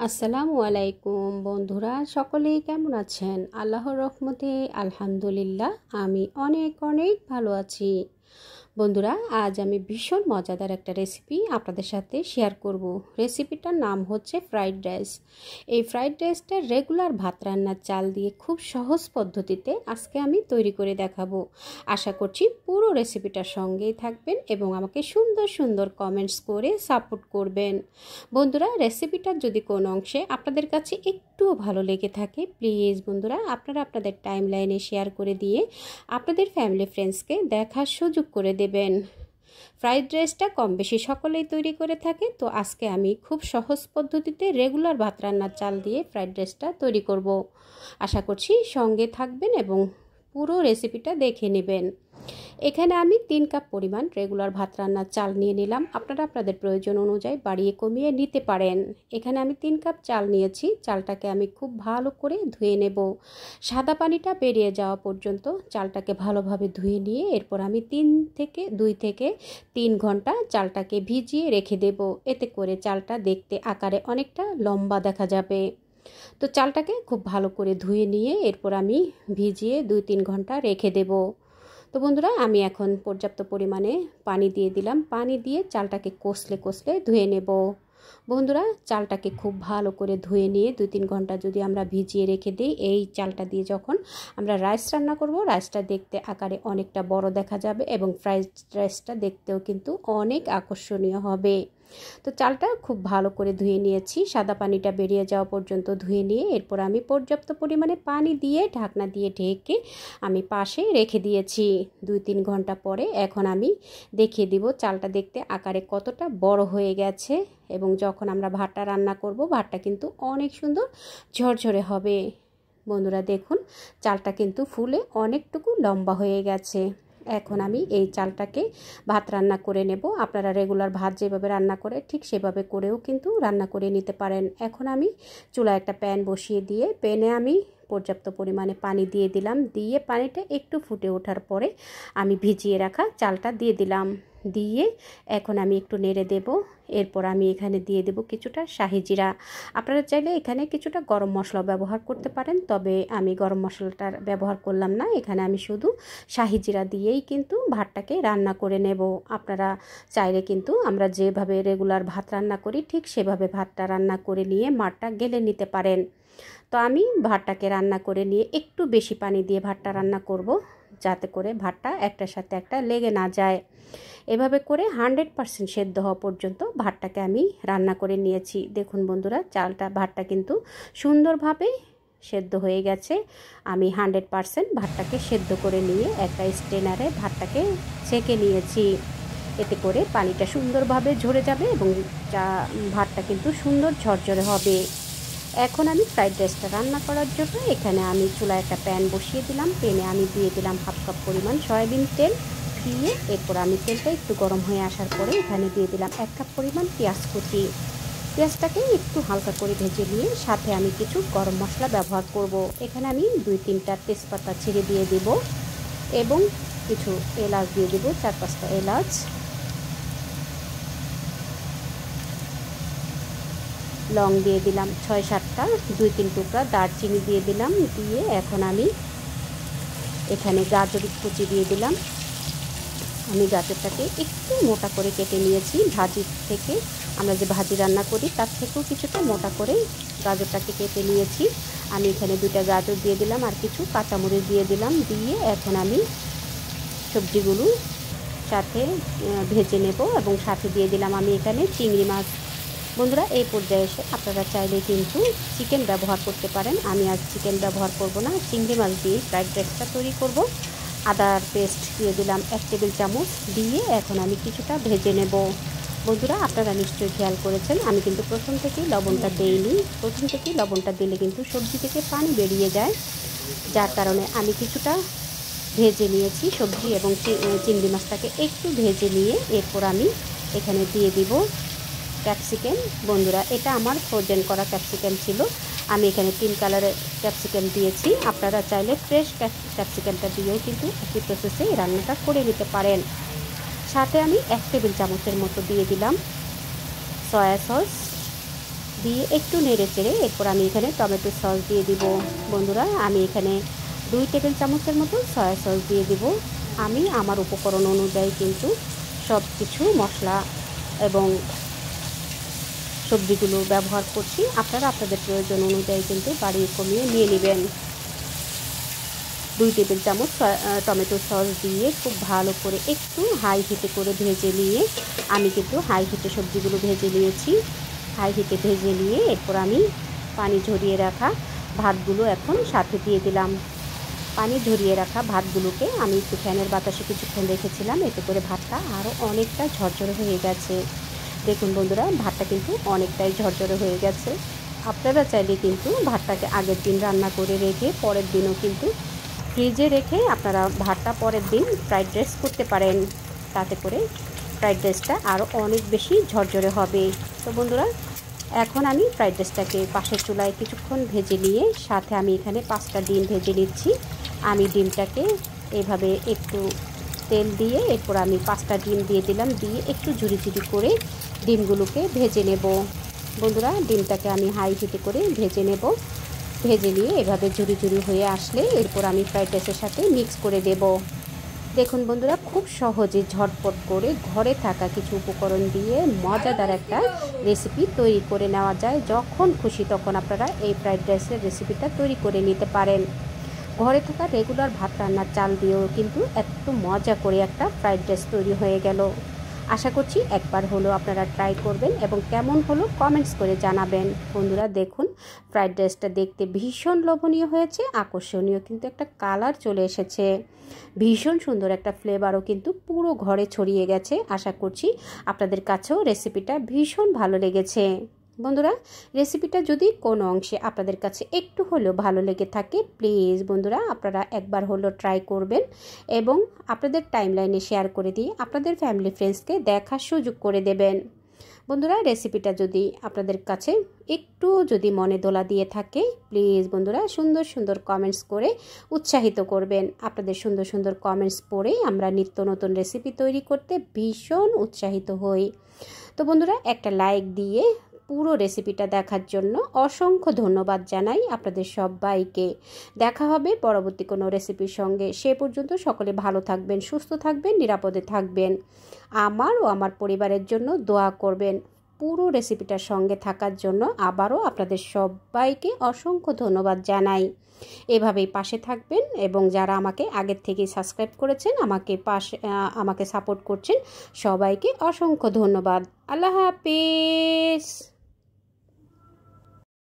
আসসালামু আলাইকুম বন্ধুরা, সকলেই কেমন আছেন? আল্লাহর রহমতে আলহামদুলিল্লাহ আমি অনেক অনেক ভালো আছি। বন্ধুরা, আজ আমি ভীষণ মজাদার একটা রেসিপি আপনাদের সাথে শেয়ার করব। রেসিপিটার নাম হচ্ছে ফ্রাইড রাইস। এই ফ্রাইড রাইসটা রেগুলার ভাত রান্নার চাল দিয়ে খুব সহজ পদ্ধতিতে আজকে আমি তৈরি করে দেখাবো। আশা করছি পুরো রেসিপিটার সঙ্গেই থাকবেন এবং আমাকে সুন্দর সুন্দর কমেন্টস করে সাপোর্ট করবেন। বন্ধুরা, রেসিপিটার যদি কোনো অংশে আপনাদের কাছে একটুও ভালো লেগে থাকে, প্লিজ বন্ধুরা আপনারা আপনাদের টাইম লাইনে শেয়ার করে দিয়ে আপনাদের ফ্যামিলি ফ্রেন্ডসকে দেখার সুযোগ করে দেবেন। ফ্রাইড রাইসটা কম বেশি সকলেই তৈরি করে থাকে, তো আজকে আমি খুব সহজ পদ্ধতিতে রেগুলার ভাত রান্নার চাল দিয়ে ফ্রাইড রাইসটা তৈরি করব। আশা করছি সঙ্গে থাকবেন এবং পুরো রেসিপিটা দেখে নেবেন। এখানে আমি 3 কাপ পরিমাণ রেগুলার ভাত রান্নার চাল নিয়ে নিলাম। আপনারা আপনাদের প্রয়োজন অনুযায়ী বাড়িয়ে কমিয়ে নিতে পারেন। এখানে আমি 3 কাপ চাল নিয়েছি। চালটাকে আমি খুব ভালো করে ধুয়ে নেব। সাদা পানিটা বেরিয়ে যাওয়া পর্যন্ত চালটাকে ভালোভাবে ধুয়ে নিয়ে এরপর আমি 2 থেকে 3 ঘন্টা চালটাকে ভিজিয়ে রেখে দেব। এতে করে চালটা দেখতে আকারে অনেকটা লম্বা দেখা যাবে। তো চালটাকে খুব ভালো করে ধুয়ে নিয়ে এরপর আমি ভিজিয়ে 2-3 ঘন্টা রেখে দেব। তো বন্ধুরা, আমি এখন পর্যাপ্ত পরিমাণে পানি দিয়ে দিলাম। পানি দিয়ে চালটাকে কষলে কষলে ধুয়ে নেব। বন্ধুরা, চালটাকে খুব ভালো করে ধুয়ে নিয়ে 2-3 ঘন্টা যদি আমরা ভিজিয়ে রেখে দিই, এই চালটা দিয়ে যখন আমরা রাইস রান্না করব, রাইসটা দেখতে আকারে অনেকটা বড় দেখা যাবে এবং ফ্রাইড রাইসটা দেখতেও কিন্তু অনেক আকর্ষণীয় হবে। তো চালটা খুব ভালো করে ধুয়ে নিয়েছি। সাদা পানিটা বেরিয়ে যাওয়া পর্যন্ত ধুয়ে নিয়ে এরপর আমি পর্যাপ্ত পরিমাণে পানি দিয়ে ঢাকনা দিয়ে ঢেকে আমি পাশে রেখে দিয়েছি। 2-3 ঘন্টা পরে এখন আমি দেখিয়ে দিব চালটা দেখতে আকারে কতটা বড় হয়ে গেছে এবং যখন আমরা ভাতটা রান্না করব, ভাতটা কিন্তু অনেক সুন্দর ঝরঝরে হবে। বন্ধুরা দেখুন, চালটা কিন্তু ফুলে অনেকটুকু লম্বা হয়ে গেছে। এখন আমি এই চালটাকে ভাত রান্না করে নেব। আপনারা রেগুলার ভাত যেভাবে রান্না করে ঠিক সেভাবে করেও কিন্তু রান্না করে নিতে পারেন। এখন আমি চুলায় একটা প্যান বসিয়ে দিয়ে প্যানে আমি পর্যাপ্ত পরিমাণে পানি দিয়ে দিলাম। দিয়ে পানিটা একটু ফুটে ওঠার পরে আমি ভিজিয়ে রাখা চালটা দিয়ে দিলাম। দিয়ে এখন আমি একটু নেড়ে দেব। এরপর আমি এখানে দিয়ে দেব কিছুটা শাহি জিরা। আপনারা চাইলে এখানে কিছুটা গরম মশলা ব্যবহার করতে পারেন, তবে আমি গরম মশলাটার ব্যবহার করলাম না। এখানে আমি শুধু শাহি জিরা দিয়েই কিন্তু ভাতটাকে রান্না করে নেব। আপনারা চাইলে কিন্তু আমরা যেভাবে রেগুলার ভাত রান্না করি ঠিক সেভাবে ভাতটা রান্না করে নিয়ে মাঠটা গেলে নিতে পারেন। তো আমি ভাতটাকে রান্না করে নিয়ে একটু বেশি পানি দিয়ে ভাতটা রান্না করব, যাতে করে ভাতটা একটার সাথে একটা লেগে না যায়। এভাবে করে 100% সেদ্ধ হওয়া পর্যন্ত ভাতটাকে আমি রান্না করে নিয়েছি। দেখুন বন্ধুরা, ভাতটা কিন্তু সুন্দরভাবে সেদ্ধ হয়ে গেছে। আমি 100% ভাতটাকে সেদ্ধ করে নিয়ে একটা স্ট্রেনারে ভাতটাকে ছেঁকে নিয়েছি। এতে করে পানিটা সুন্দরভাবে ঝরে যাবে এবং ভাতটা কিন্তু সুন্দর ঝরঝরে হবে। এখন আমি ফ্রাইড রাইসটা রান্না করার জন্য এখানে আমি চুলায় একটা প্যান বসিয়ে দিলাম। প্যানে আমি দিয়ে দিলাম 1/2 কাপ পরিমাণ সয়াবিন তেল। দিয়ে এরপর আমি তেলটা একটু গরম হয়ে আসার পরে এখানে দিয়ে দিলাম 1 কাপ পরিমাণ পেঁয়াজ কুচি। পেঁয়াজটাকে একটু হালকা করে ভেজে নিয়ে সাথে আমি কিছু গরম মশলা ব্যবহার করব। এখানে আমি 2-3টা তেজপাতা ছিঁড়ে দিয়ে দেব এবং কিছু এলাচ দিয়ে দেব, 4-5টা এলাচ। লং দিয়ে দিলাম 6-7টা, 2-3 টুকরা দারচিনি দিয়ে দিলাম। দিয়ে এখন আমি এখানে গাজর কুচি দিয়ে দিলাম। আমি গাজরটাকে একটু মোটা করে কেটে নিয়েছি। ভাজি থেকে আমরা যে ভাজি রান্না করি তার থেকেও কিছুটা মোটা করে গাজরটাকে কেটে নিয়েছি। আমি এখানে 2টা গাজর দিয়ে দিলাম আর কিছু কাঁচামরিচ দিয়ে দিলাম। দিয়ে এখন আমি সবজিগুলো সাথে ভেজে নেব এবং সাথে দিয়ে দিলাম আমি এখানে চিংড়ি মাছ। বন্ধুরা, এই পর্যায়ে এসে আপনারা চাইলে কিন্তু চিকেন ব্যবহার করতে পারেন। আমি আজ চিকেন ব্যবহার করব না, চিংড়ি মাছ দিয়ে ফ্রাইড রাইসটা তৈরি করব। আদার পেস্ট দিয়ে দিলাম 1 টেবিল চামচ। দিয়ে এখন আমি কিছুটা ভেজে নেব। বন্ধুরা, আপনারা নিশ্চয়ই খেয়াল করেছেন আমি কিন্তু প্রথম থেকেই লবণটা দেইনি। প্রথম থেকেই লবণটা দিলে কিন্তু সবজি থেকে পানি বেরিয়ে যায়, যার কারণে আমি কিছুটা ভেজে নিয়েছি সবজি এবং চিংড়ি মাছটাকে একটু ভেজে নিয়ে এরপর আমি এখানে দিয়ে দিব ক্যাপসিকাম। বন্ধুরা, এটা আমার ফ্রোজেন করা ক্যাপসিকাম ছিল। আমি এখানে 3 কালারের ক্যাপসিকাম দিয়েছি। আপনারা চাইলে ফ্রেশ ক্যাপসিকামটা দিয়েও কিন্তু একই প্রসেসে এই রান্নাটা করে নিতে পারেন। সাথে আমি 1 টেবিল চামচের মতো দিয়ে দিলাম সয়া সস। দিয়ে একটু নেড়ে চেড়ে এরপর আমি এখানে টমেটো সস দিয়ে দিব। বন্ধুরা আমি এখানে 2 টেবিল চামচের মতো সয়া সস দিয়ে দিব। আমি আমার উপকরণ অনুযায়ী কিন্তু সব কিছু মশলা এবং সবজিগুলো ব্যবহার করছি। আপনারা আপনাদের প্রয়োজন অনুযায়ী কিন্তু বাড়িয়ে কমিয়ে নিয়ে নেবেন। 2 টেবিল চামচ টমেটো সস দিয়ে খুব ভালো করে একটু হাই হিটে করে ভেজে নিয়ে আমি কিন্তু হাই হিটে সবজিগুলো ভেজে নিয়েছি। হাই হিটে ভেজে নিয়ে এরপর আমি পানি ঝরিয়ে রাখা ভাতগুলো এখন সাথে দিয়ে দিলাম। পানি ঝরিয়ে রাখা ভাতগুলোকে আমি একটু ফ্যানের বাতাসে কিছুক্ষণ রেখেছিলাম, এতে করে ভাতটা আরও অনেকটা ঝরঝরে হয়ে গেছে। দেখুন বন্ধুরা, ভাতটা কিন্তু অনেকটাই ঝরঝরে হয়ে গেছে। আপনারা চাইলে কিন্তু ভাতটাকে আগের দিন রান্না করে রেখে পরের দিনও কিন্তু ফ্রিজে রেখে আপনারা ভাতটা পরের দিন ফ্রাইড রাইস করতে পারেন। তাতে করে ফ্রাইড রাইসটা আরও অনেক বেশি ঝরঝরে হবে। তো বন্ধুরা, এখন আমি ফ্রাইড রাইসটাকে পাশের চুলায় কিছুক্ষণ ভেজে নিয়ে সাথে আমি এখানে 5টা ডিম ভেজে নিচ্ছি। আমি ডিমটাকে এভাবে একটু তেল দিয়ে এরপর আমি 5টা ডিম দিয়ে দিলাম, দিয়ে একটু ঝুরি ঝুরি করে ডিমগুলোকে ভেজে নেব। বন্ধুরা, ডিমটাকে আমি হাই হিটে করে ভেজে নেব। ভেজে নিয়ে এভাবে ঝুরি ঝুরি হয়ে আসলে এরপর আমি ফ্রাইড রাইসের সাথে মিক্স করে দেব। দেখুন বন্ধুরা, খুব সহজে ঝটপট করে ঘরে থাকা কিছু উপকরণ দিয়ে মজাদার একটা রেসিপি তৈরি করে নেওয়া যায়। যখন খুশি তখন আপনারা এই ফ্রাইড রাইসের রেসিপিটা তৈরি করে নিতে পারেন। ঘরে থাকা রেগুলার ভাত রান্নার চাল দিয়েও কিন্তু এত মজা করে একটা ফ্রাইড রাইস তৈরি হয়ে গেল। আশা করছি একবার হলেও আপনারা ট্রাই করবেন এবং কেমন হলো কমেন্টস করে জানাবেন। বন্ধুরা দেখুন, ফ্রাইড রাইসটা দেখতে ভীষণ লোভনীয় হয়েছে, আকর্ষণীয় কিন্তু একটা কালার চলে এসেছে, ভীষণ সুন্দর একটা ফ্লেভারও কিন্তু পুরো ঘরে ছড়িয়ে গেছে। আশা করছি আপনাদের কাছেও রেসিপিটা ভীষণ ভালো লেগেছে। বন্ধুরা, রেসিপিটা যদি কোনো অংশে আপনাদের কাছে একটু হলেও ভালো লেগে থাকে, প্লিজ বন্ধুরা আপনারা একবার হলেও ট্রাই করবেন এবং আপনাদের টাইমলাইনে শেয়ার করে দিয়ে আপনাদের ফ্যামিলি ফ্রেন্ডসকে দেখার সুযোগ করে দেবেন। বন্ধুরা, রেসিপিটা যদি আপনাদের কাছে একটু যদি মনে দোলা দিয়ে থাকে, প্লিজ বন্ধুরা সুন্দর সুন্দর কমেন্টস করে উৎসাহিত করবেন। আপনাদের সুন্দর সুন্দর কমেন্টস পড়ে আমরা নিত্য নতুন রেসিপি তৈরি করতে ভীষণ উৎসাহিত হই। তো বন্ধুরা, একটা লাইক দিয়ে পুরো রেসিপিটা দেখার জন্য অসংখ্য ধন্যবাদ জানাই আপনাদের সবাইকে। দেখা হবে পরবর্তী কোনো রেসিপির সঙ্গে। সে পর্যন্ত সকলে ভালো থাকবেন, সুস্থ থাকবেন, নিরাপদে থাকবেন। আমার ও আমার পরিবারের জন্য দোয়া করবেন। পুরো রেসিপিটার সঙ্গে থাকার জন্য আবারও আপনাদের সবাইকে অসংখ্য ধন্যবাদ জানাই। এভাবেই পাশে থাকবেন এবং যারা আমাকে আগের থেকেই সাবস্ক্রাইব করেছেন, আমাকে সাপোর্ট করছেন, সবাইকে অসংখ্য ধন্যবাদ। আল্লাহ হাফেজ।